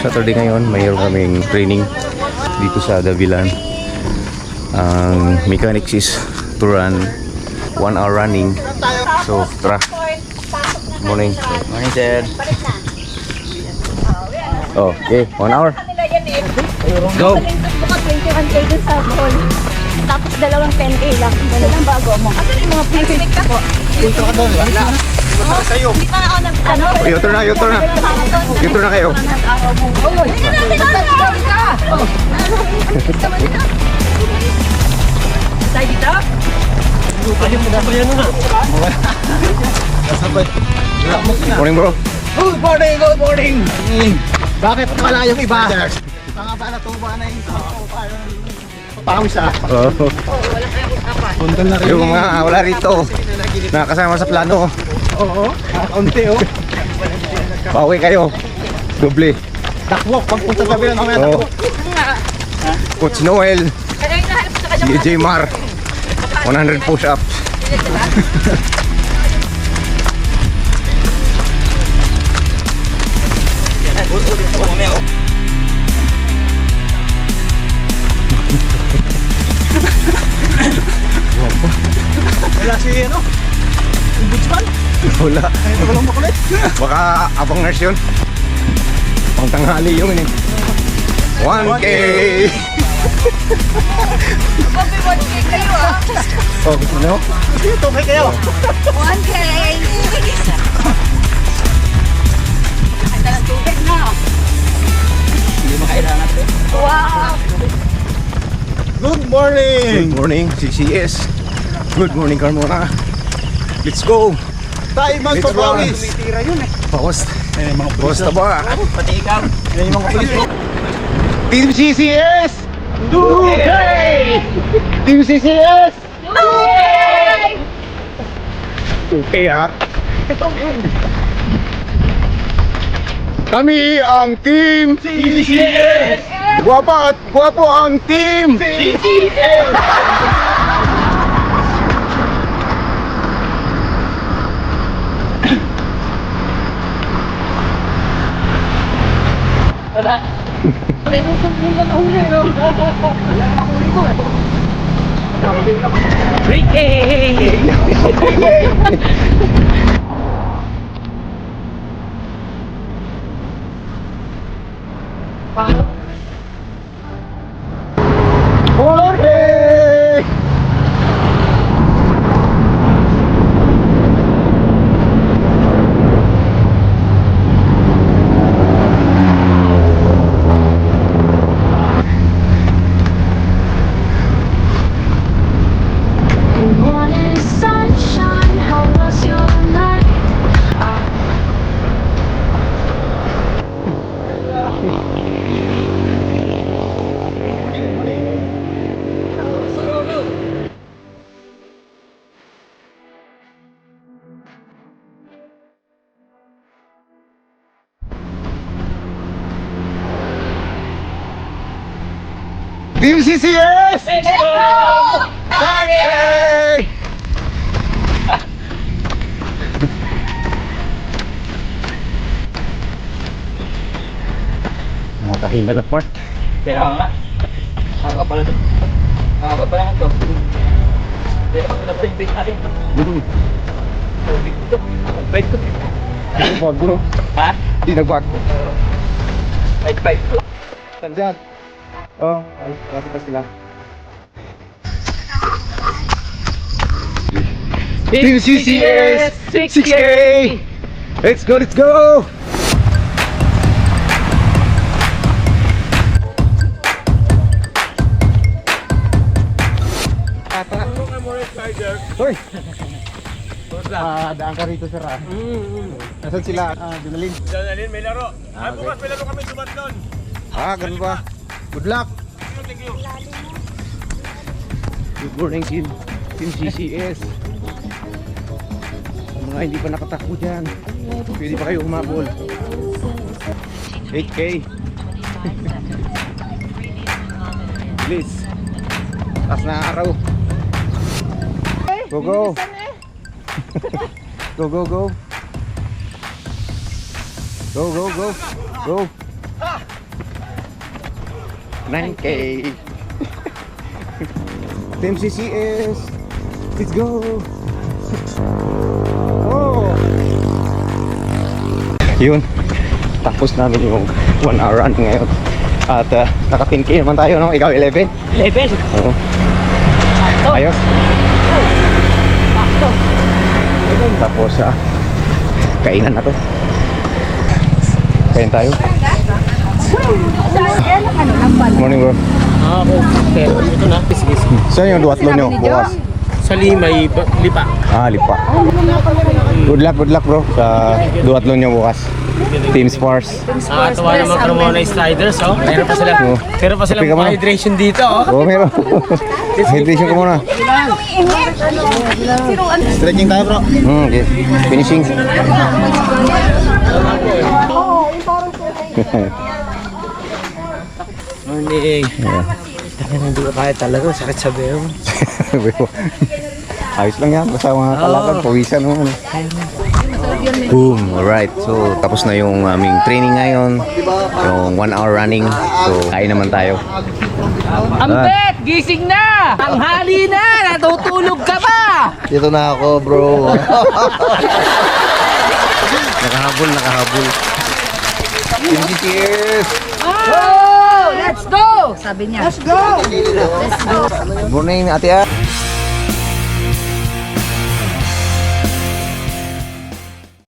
Saturday ngayon, mayroon kaming training dito sa Davilan. Ang mechanics is to run 1 hour running. So, tara. Morning. Morning, sir. Okay, 1 hour. Go! Buka 21K dun sa mall. Tapos dalawang 10K lang. Wala lang bago mo. Asan yung mga plastic ka po? Intro ka doon, wala. Sa'yo. Hindi pa ako nag-ano. U-turn na, U-turn na. U-turn na kayo. Hindi natin ako! Tayo dito? Ayaw mo na ba yan na? Nasabay. Morning, bro. Good morning, good morning. Bakit wala yung iba? Tanga ba na tuba na yung pawis ah. Puntal na rin. Yung mga wala rito. Nakasama sa plano. Oo, kaunti oh. Pauwi kayo. Doble. Dakwok, pagpunta sa bilang mamaya Oh. dakwok. Coach Noel. Si AJ Mar. 100 push-ups. Wala si ano? Yung butsman? Wala. Ay, ito walang makulit. Baka abang nurse yun. Pang tanghali yung ini. 1K! Bobby, 1K kayo ah. Oh, gusto nyo? Ito kay kayo. 1K! Handa ng tubig na. Hindi makailangan ito. Wow! Good morning. Good morning, CCS. Good morning, Carmona. Let's go! Tayo Let's run. magpapawis. Tira yun eh. Post. Eh, mga Post na ba? Pati ikaw. Eh, yung mga pulis mo. Team CCS! 2K! Team CCS! Okay! Okay ha? Kami ang team CCS! Guwapa at guwapo ang team CCS! Jorge! Morning sunshine, how was your night? Team CCS! Hey! Mga kahina na part. Pero nga. Haka pala ito. Haka pala ito. Pero pala ito yung base natin. Tubig ito. Bait ko. Wag bro. Ha? Di nag-wag. Bait ko. Tandaan. Oh, ay, kasi pa sila. Team CCS! 6K! Let's go, let's go! Hoy! Daan ka rito, sir. Nasaan sila? Dinalin. Janalin, may laro. Ay, bukas may laro kami sumatlon. Ganun ba? Good luck! Thank you. Good morning, Team CCS. Ang mga hindi pa nakatakbo dyan, pwede pa kayo humabol. 8K. Please. Taas na araw. Go, go. Go, go, go. Go, go, go. Go. 9K. Team CCS. Let's go. Oh. Yun. Tapos namin yung 1 hour run ngayon. At naka 10K naman tayo, no? Ikaw 11? 11. Oo. Ayos. Tapos kainan na to. Kain tayo. Morning bro. Ako. Ito na. Sige. Saan yung duwatlon nyo bukas? Sa Limay, Lipa. Lipa. Good luck bro sa duwatlon nyo bukas. Team Spars. Tuwa naman ka naman na sliders, oh. Meron pa sila. Oo. Meron pa silang Kape ka muna. hydration dito, oh. Oo, meron. Hydration ka muna. Stretching tayo bro. Okay. Finishing. Morning. Hindi ko kaya talaga. Sakit sa beo. Ayos lang yan. Basta mga kalakad. Pawisan naman. Boom. Alright. So, tapos na yung aming training ngayon. Yung 1 hour running. So, kain naman tayo. Ambet! Gising na! Tanghali na! Natutulog ka pa! Dito na ako, bro. Nakahabol. Cheers! Oh! Let's go! Sabi niya. Let's go! Good morning, ate.